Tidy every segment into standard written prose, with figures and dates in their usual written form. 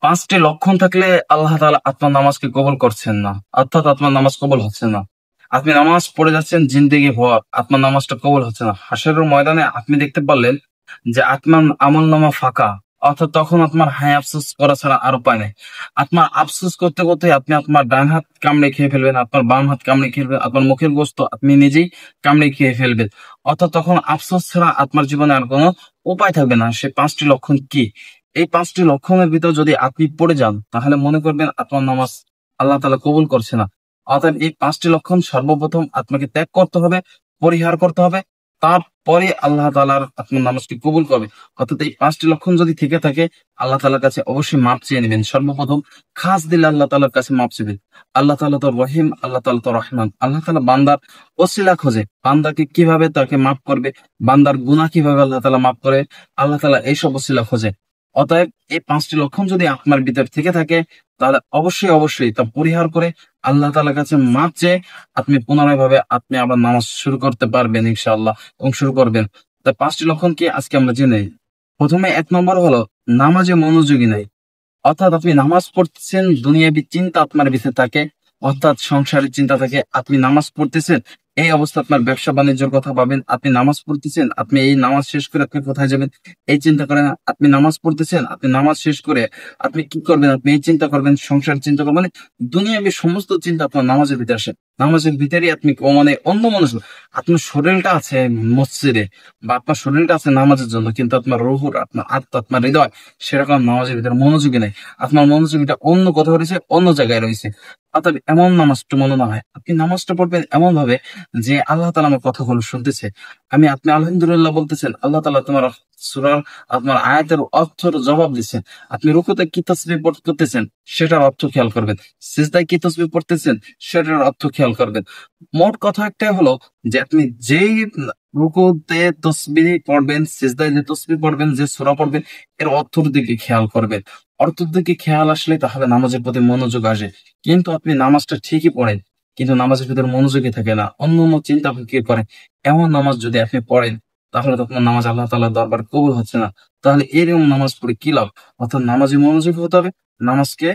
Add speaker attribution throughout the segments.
Speaker 1: পাঁচটি লক্ষণ থাকলে আল্লাহ তাআলা আপনার নামাজকে কবুল করছেন না, অর্থাৎ আপনার নামাজ কবুল হচ্ছে না। আপনি নামাজ পড়ে যাচ্ছেন জিন্দেগি ভর, আপনার নামাজটা কবুল হচ্ছে না। হাসরের ময়দানে আপনি দেখতে পারলেন যে আপনার আমল নামা ফাঁকা, অর্থাৎ তখন আপনার হায় আফসোস করা ছাড়া আর উপায় নেই। আপনার আফসোস করতে করতে আপনি আপনার ডান হাত কামড়ে খেয়ে ফেলবেন, আপনার বাম হাত কামড়ে খেয়ে ফেলবেন, আপনার মুখের গোস্ত আপনি নিজেই কামড়ে খেয়ে ফেলবেন। অর্থাৎ তখন আফসোস ছাড়া আপনার জীবনে আর কোনো উপায় থাকবে না। সে পাঁচটি লক্ষণ কি? এই পাঁচটি লক্ষণের ভিতর যদি আপনি পড়ে যান, তাহলে মনে করবেন আপনার নামাজ আল্লাহ তাআলা কবুল করছে না। অর্থাৎ এই পাঁচটি লক্ষণ সর্বপ্রথম আপনাকে ত্যাগ করতে হবে, পরিহার করতে হবে, তারপরে আল্লাহ তাআলার আপনার নামাজটি কবুল করবে। অর্থাৎ এই পাঁচটি লক্ষণ যদি থেকে থাকে, আল্লাহ তাআলার কাছে অবশ্যই মাপ চেয়ে নেবেন। সর্বপ্রথম খাস দিলে আল্লাহ তাআলার কাছে মাপ চাইবেন। আল্লাহ তাআলা তো রহিম, আল্লাহ তাআলা তো রহমান। আল্লাহ তাআলা বান্দার ওসিলা খোঁজে, বান্দাকে কিভাবে তাকে মাফ করবে, বান্দার গুনাহ কিভাবে আল্লাহ তাআলা মাফ করে, আল্লাহ তাআলা এইসব ওসিলা খোঁজে। অতএব এই পাঁচটি লক্ষণ যদি আপনার ভিতর থেকে থাকে, তাহলে অবশ্যই অবশ্যই তা পরিহার করে আল্লাহ তাআলার কাছে মাপ চেয়ে আপনি পুনরায় ভাবে আপনি আবার নামাজ শুরু করতে পারবেন ইনশাআল্লাহ, এবং শুরু করবেন। তা পাঁচটি লক্ষণ কি আজকে আমরা জেনে নিই। প্রথমে এক নম্বর হলো নামাজে মনোযোগী নাই। অর্থাৎ আপনি নামাজ পড়তেছেন, দুনিয়াবী চিন্তা আপনার ভিতরে থাকে, অর্থাৎ সংসারের চিন্তা থাকে। আপনি নামাজ পড়তেছেন, এই অবস্থা আপনার ব্যবসা বাণিজ্যের কথা ভাবেন। আপনি নামাজ পড়তেছেন, আপনি এই নামাজ শেষ করে আপনি কোথায় যাবেন এই চিন্তা করেন। আপনি নামাজ পড়তেছেন, আপনি নামাজ শেষ করে আপনি কি করবেন আপনি এই চিন্তা করবেন, সংসার চিন্তা করবেন। মানে দুনিয়াবী সমস্ত চিন্তা আপনার নামাজের ভিতরে আসে। নামাজের ভিতরেই আপনি মানে অন্য মানুষ, আপনার শরীরটা আছে মসজিদে, বা আপনার শরীরটা আছে নামাজের জন্য, কিন্তু আপনার রুহুর, আপনার আত্মা, আপনার হৃদয় সেরকম নামাজের ভিতরে মনোযোগী নেই। আপনার মনোযোগীটা অন্য কোথাও রয়েছে, অন্য জায়গায় রয়েছে। অর্থাৎ এমন নামাজটা মনে না হয়, আপনি নামাজটা পড়বেন এমন ভাবে যে আল্লাহ তাআলা আমার কথাগুলো শুনতেছে। আপনি আলহামদুলিল্লাহ বলতেছেন, আল্লাহ তাআলা তোমার সূরার আপনার আয়াতের অর্থের জবাব দিচ্ছেন। আপনি রুকুতে কি তাসবিহ করতেছেন সেটার অর্থ খেয়াল করবেন, সিজদায় কি তাসবিহ পড়তেছেন সেটার অর্থ খেয়াল করবেন। মোট কথা একটাই হলো যে আপনি যেই রুকুতে তাসবিহ পড়বেন, সিজদায় যে তাসবিহ পড়বেন, যে সূরা পড়বেন, এর অর্থের দিকে খেয়াল করবেন। অর্থের দিকে খেয়াল আসলে তাহলে নামাজের প্রতি মনোযোগ আসে। কিন্তু আপনি নামাজটা ঠিকই পড়েন, কিন্তু নামাজের ভিতরে মনোযোগী থাকে না, অন্য অন্য চিন্তা ফিকির করেন। এমন নামাজ যদি আপনি পড়েন, তাহলে তো আপনার নামাজ আল্লাহ তাআলার দরবার কবুল হচ্ছে না। তাহলে এরকম নামাজ পড়ে কি লাভ? অর্থাৎ নামাজে মনোযোগী হতে হবে। নামাজকে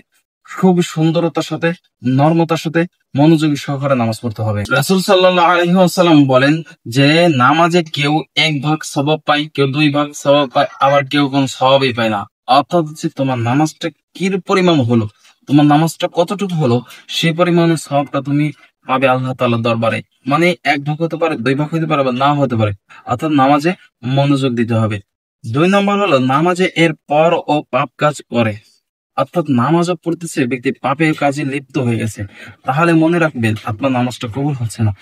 Speaker 1: খুব সুন্দরতার সাথে, নর্মতার সাথে, মনোযোগী সহকারে নামাজ পড়তে হবে। রাসূল সাল্লাল্লাহু আলাইহি ওয়াসাল্লাম বলেন যে নামাজে কেউ 1 ভাগ সওয়াব পায়, কেউ 2 ভাগ সওয়াব পায়, আবার কেউ কোনো সওয়াবই পায় না। অর্থাৎ হচ্ছে তোমার নামাজটা কি পরিমাণ হলো, তোমার নামাজটা কতটুকু হলো, সেই পরিমাণের সওয়াবটা তুমি পাবে আল্লাহ তাআলার দরবারে। মানে 1 ভাগ হতে পারে, 2 ভাগ হতে পারে, বা নাও হতে পারে। অর্থাৎ নামাজে মনোযোগ দিতে হবে। 2 নম্বর হলো নামাজে এর পর ও পাপ কাজ করে। অর্থাৎ নামাজও পড়তেছে, ব্যক্তি পাপের কাজে লিপ্ত হয়ে গেছে, তাহলে মনে রাখবেন আপনার নামাজটা কবুল হচ্ছে না।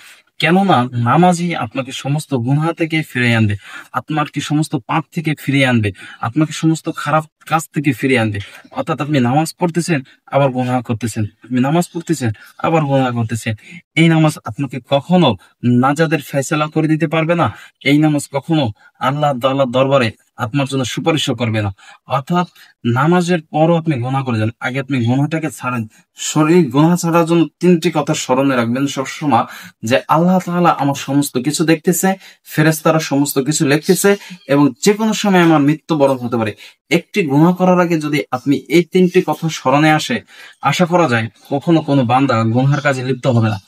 Speaker 1: কেননা নামাজই আপনাকে সমস্ত গুনাহ থেকে ফিরিয়ে আনবে, আপনাকে সমস্ত পাপ থেকে ফিরিয়ে আনবে, আপনাকে সমস্ত খারাপ কাজ থেকে ফিরিয়ে আনবে। অর্থাৎ আপনি নামাজ পড়তেছেন আবার গুনাহ করতেছেন, আপনি নামাজ পড়তেছেন আবার গুনাহ করতেছেন। এই নামাজ আপনাকে কখনো নাজাতের ফয়সালা করে দিতে পারবে না। এই নামাজ কখনো আল্লাহ তাআলার দরবারে আপনার জন্য সুপারিশও করবে না। অর্থাৎ নামাজের পরও আপনি গুনাহ করে যান, আগে আপনি গুনাহটাকে ছাড়েন। শরীর গুনাহ ছাড়ার জন্য 3টি কথা স্মরণে রাখবেন সবসময়, যে আল্লাহ তাআলা আমার সমস্ত কিছু দেখতেছে, ফেরেশতারা সমস্ত কিছু লিখতেছে, এবং যে কোনো সময় আমার মৃত্যুবরণ হতে পারে। একটি গুনাহ করার আগে যদি আপনি এই 3টি কথা স্মরণে আসে, আশা করা যায় কখনো কোনো বান্দা গুনাহের কাজে লিপ্ত হবে না।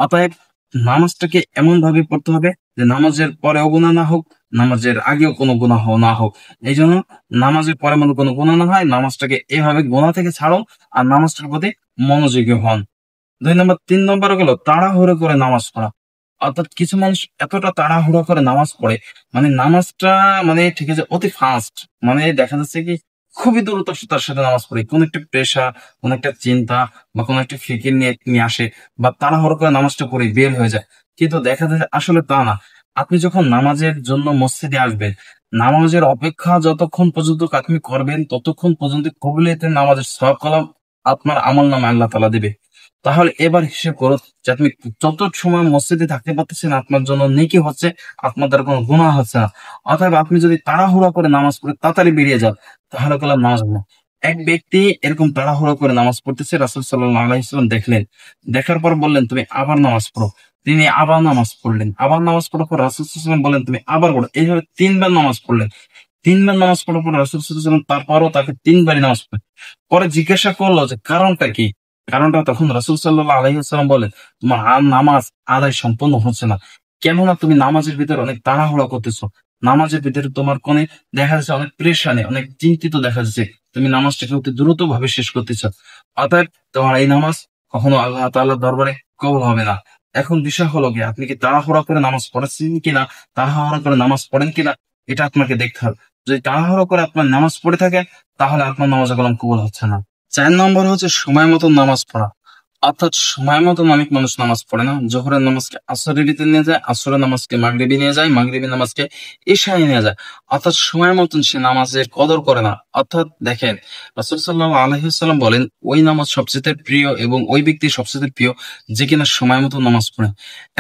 Speaker 1: অতএব নামাজটাকে এমন ভাবে পড়তে হবে যে নামাজের পরেও গুনাহ না হোক, নামাজের আগেও কোনো গুনাহ না হোক। এই জন্য নামাজের পরে মনে কোনো গুনাহ না হয়, নামাজটাকে এভাবে গুনাহ থেকে ছাড়ো, আর নামাজটার প্রতি মনোযোগী হন। 2 নম্বর। 3 নম্বর গেল তাড়াহুড়ো করে নামাজ পড়া। অর্থাৎ কিছু মানুষ এতটা তাড়াহুড়ো করে নামাজ পড়ে, মানে নামাজটা মানে ঠিক আছে অতি ফাস্ট, মানে দেখা যাচ্ছে কি খুবই দ্রুততার সাথে নামাজ পড়ে, কোন একটা প্রেশার, কোন একটা চিন্তা, বা কোন একটা ফিকির নিয়ে নিয়ে আসে, বা তাড়াহুড়ো করে নামাজটা পড়ে বের হয়ে যায়। কিন্তু দেখা যায় আসলে তা না। আপনি যখন নামাজের জন্য মসজিদে আসবেন, নামাজের অপেক্ষা যতক্ষণ পর্যন্ত আপনি করবেন, ততক্ষণ পর্যন্ত কবুলিয়তের নামাজের সওয়াব কলম আপনার আমলনামায় আল্লাহ তাআলা দিবে। তাহলে এবার হিসেব করো যে আপনি যত সময় মসজিদে থাকতে পারতেছেন, আপনার জন্য নেকি হচ্ছে, আপনার দ্বারা কোনো গুনাহ হচ্ছে না। অতএব আপনি যদি তাড়াহুড়া করে নামাজ পড়ে তাড়াতাড়ি বেরিয়ে যান, তাহলে কলাম নামাজ হবে না। এক ব্যক্তি এরকম তাড়াহুড়া করে নামাজ পড়তেছে, রাসূল সাল্লাল্লাহু আলাইহি ওয়াসাল্লাম দেখলেন, দেখার পর বললেন তুমি আবার নামাজ পড়ো। তিনি আবার নামাজ পড়লেন, আবার নামাজ পড়ার পর রাসূল সাল্লাল্লাহু আলাইহি ওয়াসাল্লাম বললেন তুমি আবার পড়ো। এইভাবে 3 বার নামাজ পড়লেন। তিনবার নামাজ পড়ার পর রাসূল সাল্লাল্লাহু আলাইহি ওয়াসাল্লাম তারপরও তাকে তিনবারই নামাজ পড়ে। পরে জিজ্ঞাসা করলো যে কারণটা কি? কারণটা তখন রাসূল সাল্লাল্লাহু আলাইহি ওয়াসাল্লাম বলেন, তোমার নামাজ আদায় সম্পূর্ণ হচ্ছে না। কেননা তুমি নামাজের ভিতরে অনেক তাড়াহুড়া করতেছো। নামাজের ভিতরে তোমার কোনে দেখা যাচ্ছে অনেক প্রেশানে, অনেক চিন্তিত দেখা যাচ্ছে। তুমি নামাজটাকে অতি দ্রুত ভাবে শেষ করতে চাও। অতএব তোমার এই নামাজ কখনো আল্লাহ তাআলার দরবারে কবুল হবে না। এখন বিষয় হলো গিয়ে আপনি কি তাড়াহুড়া করে নামাজ পড়েছেন কিনা, তাড়াহুড়া করে নামাজ পড়েন কিনা, এটা আপনাকে দেখতে হবে। যদি তাড়াহুড়ো করে আপনার নামাজ পড়ে থাকে, তাহলে আপনার নামাজ কলম কবুল হচ্ছে না। ৪ নম্বর হচ্ছে সময় মতো নামাজ পড়া। অর্থাৎ সময় মতন অনেক মানুষ নামাজ পড়ে না। জোহরের নামাজকে আসরের ভিতরে নিয়ে যায়, আসরের নামাজকে মাগরিবে নিয়ে যায়, মাগরিবি নামাজকে ইশায় নিয়ে যায়। অর্থাৎ সময় মতন সে নামাজের কদর করে না। অর্থাৎ দেখেন, রাসূল সাল্লাল্লাহু আলাইহি ওয়াসাল্লাম বলেন, ওই নামাজ সবচেয়ে প্রিয় এবং ওই ব্যক্তি সবচেয়ে প্রিয় যে কিনা সময় মতো নামাজ পড়ে।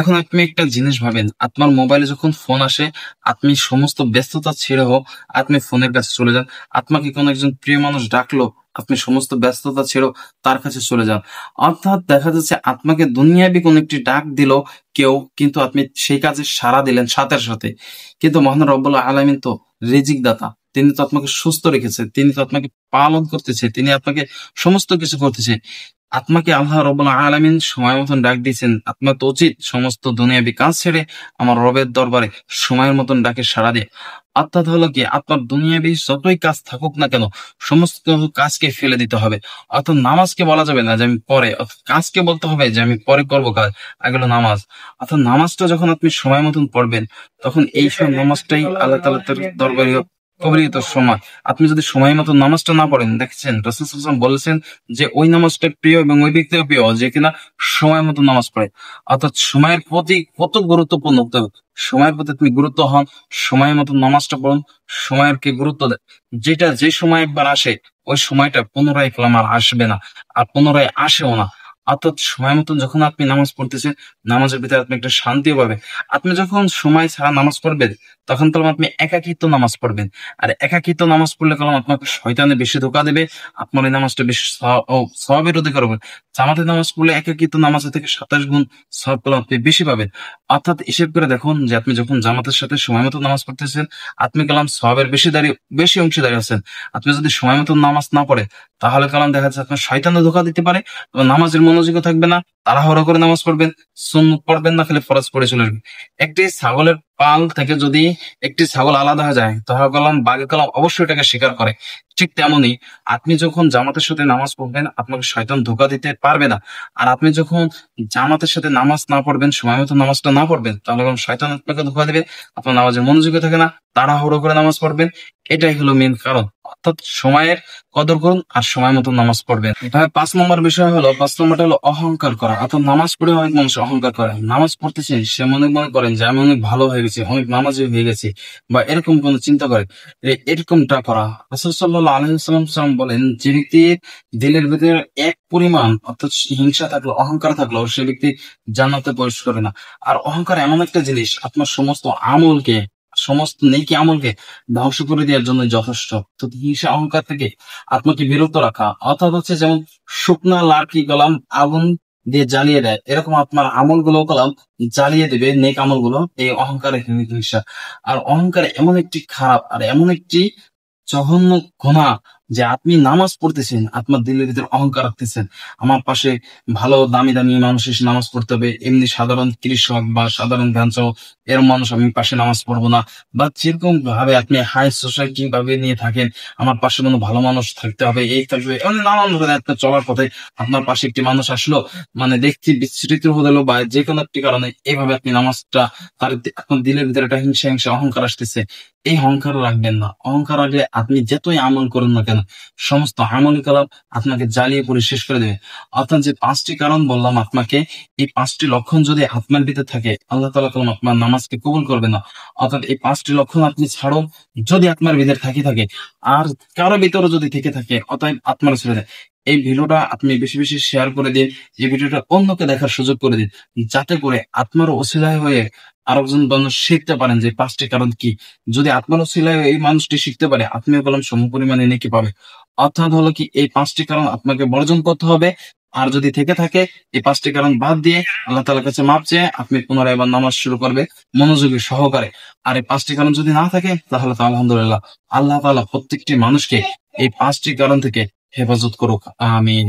Speaker 1: এখন আপনি একটা জিনিস ভাবেন, আপনার মোবাইলে যখন ফোন আসে, আপনি সমস্ত ব্যস্ততা ছেড়ে হোক, আপনি ফোনের কাছে চলে যান। আপনাকে কোনো একজন প্রিয় মানুষ ডাকলো, আপনি সমস্ত ব্যস্ততা ছেড়েও তার কাছে চলে যান। অর্থাৎ দেখা যাচ্ছে আপনাকে দুনিয়াবি কোন একটি ডাক দিল কেউ, কিন্তু আপনি সেই কাজে সাড়া দিলেন সাথে সাথে। কিন্তু মহান রব্বুল আলামিন তো রিজিক দাতা। তিনি তো আপনাকে সুস্থ রেখেছে, তিনি তো আপনাকে পালন করতেছে, তিনি আপনাকে সমস্ত কিছু করতেছে। আপনাকে আল্লাহ রব্বুল আলামিন সময় মতন ডাক দিয়েছেন। আপনার তো উচিত সমস্ত দুনিয়াবি কাজ ছেড়ে আমার রবের দরবারে সময়ের মতন ডাকে সাড়া দিয়ে। অর্থাৎ হলো কি, আপনার দুনিয়াবি যতই কাজ থাকুক না কেন, সমস্ত কাজকে ফেলে দিতে হবে। অর্থাৎ নামাজকে বলা যাবে না যে আমি পরে, অর্থাৎ কাজকে বলতে হবে যে আমি পরে করব কাজ, আগে হলো নামাজ। অর্থাৎ নামাজটা যখন আপনি সময় মতন পড়বেন, তখন এই সময় নামাজটাই আল্লাহ তাআলার দরবারে কবুলিয়ত সময়। আপনি যদি সময় মতো নামাজটা না পড়েন, দেখছেন রাসূল সাল্লাল্লাহু আলাইহি ওয়াসাল্লাম বলেছেন যে ওই নামাজটা প্রিয় এবং ওই ব্যক্তিও প্রিয় যে কিনা সময় মতো নামাজ পড়ে। অর্থাৎ সময়ের প্রতি কত গুরুত্বপূর্ণ হতে হবে। সময়ের প্রতি তুমি গুরুত্ব হন, সময় মতো নামাজটা পড়ুন, সময়ের কে গুরুত্ব দেন। যেটা যে সময় একবার আসে, ওই সময়টা পুনরায় ফের আর আসবে না, আর পুনরায় আসেও না। অর্থাৎ সময় মতন যখন আপনি নামাজ পড়তেছেন, নামাজের ভিতরে আপনি একটা শান্তিও পাবেন। আপনি যখন সময় ছাড়া নামাজ পড়বেন, তখন তো আপনি একাকিত্ব নামাজ পড়বেন। আর একাকিত্ব নামাজ পড়লে কারণ আপনাকে শয়তানে বেশি ধোঁকা দেবে, আপনার এই নামাজটা বেশি সওয়াবের অধিকার হবে। জামাতে নামাজ পড়লে একাকিত্ব নামাজের থেকে ২৭ গুণ সওয়াব পেলে আপনি বেশি পাবেন। অর্থাৎ হিসেব করে দেখুন যে আপনি যখন জামাতের সাথে সময় মতো নামাজ পড়তেছেন, আপনি কালাম সওয়াবের বেশি অংশীদারি আছেন। আপনি যদি সময় মতো নামাজ না পড়ে, তাহলে কালাম দেখা যাচ্ছে আপনার শয়তানে ধোঁকা দিতে পারে, নামাজের মনোযোগও থাকবে না, তাড়াহুড়ো করে নামাজ পড়বেন, সুন্নত পড়বেন না, খালি ফরজ পড়ে চলে আসবেন। একটি ছাগলের পাল থেকে যদি একটি ছাগল আলাদা হয়ে যায়, তাহলে কলাম বাঘে কলাম অবশ্যই এটাকে স্বীকার করে। ঠিক তেমনি আপনি যখন জামাতের সাথে নামাজ পড়বেন, আপনাকে শয়তান ধোঁকা দিতে পারবে না। আর আপনি যখন জামাতের সাথে নামাজ না পড়বেন, সময় মতো নামাজটা না পড়বেন, তাহলে শয়তান আপনাকে ধোঁকা দিবে, আপনার নামাজের মনোযোগী থাকে না, তাড়াহুড়ো করে নামাজ পড়বেন। এটাই হলো মেন কারণ। অর্থাৎ সময়ের কদর করুন আর সময় মতো নামাজ পড়বেন। এভাবে ৫ নম্বরটা হলো অহংকার করা। অর্থাৎ নামাজ পড়ে অনেক মানুষ অহংকার করে। নামাজ পড়তেছে সে মনে করেন যে আমি অনেক ভালো হয়ে গেছি, অনেক নামাজি হয়ে গেছি, বা এরকম কোন চিন্তা করে এরকমটা করা। রাসূল সাল্লাল্লাহু আলাইহি ওয়াসাল্লাম বলেন, যে ব্যক্তির দিলের ভিতরে এক পরিমাণ অর্থাৎ হিংসা থাকলো, অহংকার থাকলো, সে ব্যক্তি জান্নাতে প্রবেশ করে না। আর অহংকার এমন একটা জিনিস, আপনার সমস্ত আমলকে, সমস্ত নেকি আমলকে ধ্বংস করে দেওয়ার জন্য যথেষ্ট। তো হিংসা অহংকার থেকে আপনাকে বিরত রাখা, অর্থাৎ হচ্ছে যেমন শুকনা লাকড়ি কলাম আগুন দিয়ে জ্বালিয়ে দেয়, এরকম আপনার আমলগুলো কলাম জ্বালিয়ে দেবে, নেক আমলগুলো, এই অহংকারের হিংসা। আর অহংকার এমন একটি খারাপ আর এমন একটি জঘন্য গুনাহ যে আপনি নামাজ পড়তেছেন, আপনার দিলের ভিতরে অহংকার রাখতেছেন, আমার পাশে ভালো দামি দামি মানুষ এসে নামাজ পড়তে হবে, এমনি সাধারণ কৃষক বা সাধারণ ভ্যানচাও এর মানুষ আমি পাশে নামাজ পড়বো না। বা যেরকম ভাবে আপনি হাই সোসাইটি ভাবে নিয়ে থাকেন, আমার পাশে কোনো ভালো মানুষ থাকতে হবে, এই থাকবে, এমন নানান ধরনের একটা চলার পথে আপনার পাশে একটি মানুষ আসলো, মানে দেখতে বিস্তৃত হলো বা যে কোনো একটি কারণে এইভাবে আপনি নামাজটা, তার আপনার দিলের ভিতরে একটা হিংসা হিংসা অহংকার আসতেছে, এই অহংকার রাখবেন না। অহংকার রাখলে আপনি যতই আমল করুন না কেন, সমস্ত আমলি কালাম আপনাকে জ্বালিয়ে পুড়ে শেষ করে দেবে। অর্থাৎ যে ৫টি কারণ বললাম আপনাকে, এই ৫টি লক্ষণ যদি আপনার ভিতরে থাকে, আল্লাহ তাআলা কালাম আপনার নামাজকে কবুল করবে না। অর্থাৎ এই ৫টি লক্ষণ আপনি ছাড়ো, যদি আপনার ভিতরে থাকে আর কারো ভিতরে যদি থেকে থাকে, অতএব আপনারা ছেড়ে দেয়। এই ভিডিওটা আপনি বেশি বেশি শেয়ার করে দিন, এই ভিডিওটা অন্যকে দেখার সুযোগ করে দিন, যাতে করে আপনার ওসিলায় হয়ে আরেকজন মানুষ শিখতে পারেন যে ৫টি কারণ কি। যদি আপনার ওসিলায় এই মানুষটি শিখতে পারে, আপনিও কলম সমপরিমাণে নেকি পাবে। অর্থাৎ হলো কি, এই ৫টি কারণ আপনাকে বর্জন করতে হবে। আর যদি থেকে থাকে, এই 5টি কারণ বাদ দিয়ে আল্লাহ তাআলার কাছে মাপ চেয়ে আপনি পুনরায় এবার নামাজ শুরু করবে মনোযোগী সহকারে। আর এই 5টি কারণ যদি না থাকে তাহলে তো আলহামদুলিল্লাহ, আল্লাহ তাআলা প্রত্যেকটি মানুষকে এই 5টি কারণ থেকে হেফাজত করুক। আমিন।